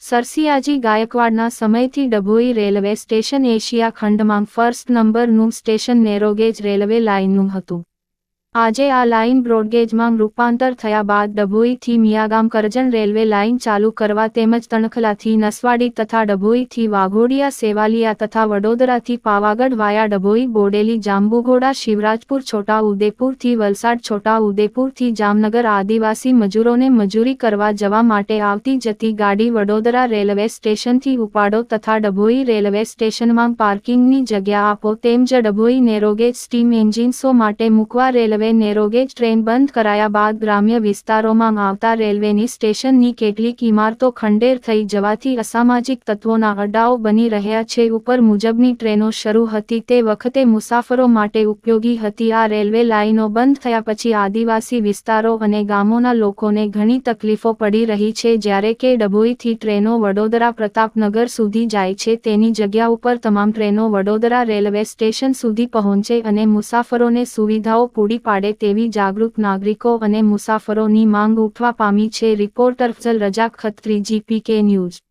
સરસિયાજી ગાયકવાડના સમયથી Dabhoi railway station Asia ખંડમાં first નંબરનું સ્ટેશન નેરોગેજ રેલવે લાઇનનું હતું. આજે આ લાઇન બ્રોડગેજમાં રૂપાંતર થયા બાદ ડભોઈથી મિયાગામ કરજણ રેલવે લાઇન ચાલુ કરવા તેમજ તણખલાથી નસવાડી તથા ડભોઈથી વાઘોડિયા સેવાલિયા તથા વડોદરાથી પાવાગઢ વાયા ડભોઈ બોડેલી જાંબુઘોડા શિવરાજપુર છોટા ઉદેપુરથી વલસાડ છોટા ઉદેપુરથી જામનગર આદિવાસી મજૂરોને મજૂરી કરવા જવા માટે આવતી જતી ગાડી વડોદરા રેલવે સ્ટેશનથી ઉપાડો તથા ડભોઈ રેલવે સ્ટેશનમાં પાર્કિંગની જગ્યા આપો તેમજ ડભોઈ નેરોગેજ સ્ટીમ એન્જિન્સો માટે મૂકવા રેલવે નેરોગેજ ટ્રેન બંધ કરાયા બાદ ગ્રામ્ય વિસ્તારોમાં આવતા રેલવેની સ્ટેશનની કેટલીક ઇમારતો ખંડેર થઈ જવાથી અસામાજિક તત્વોના અડ્ડાઓ બની રહ્યા છે. ઉપર મુજબની ટ્રેનો શરૂ હતી તે વખતે મુસાફરો માટે ઉપયોગી હતી. આ રેલવે લાઇનો બંધ થયા પછી આદિવાસી વિસ્તારો અને ગામોના લોકોને ઘણી તકલીફો પડી રહી છે. જ્યારે કે ડભોઈથી ટ્રેનો વડોદરા પ્રતાપનગર સુધી જાય છે તેની જગ્યા ઉપર તમામ ટ્રેનો વડોદરા રેલવે સ્ટેશન સુધી પહોંચે અને મુસાફરોને સુવિધાઓ પૂરી પાડે તેવી જાગૃત નાગરિકો અને મુસાફરોની માંગ ઉઠવા પામી છે. રિપોર્ટર ફઝલ રજા ખત્રી, GPK ન્યૂઝ.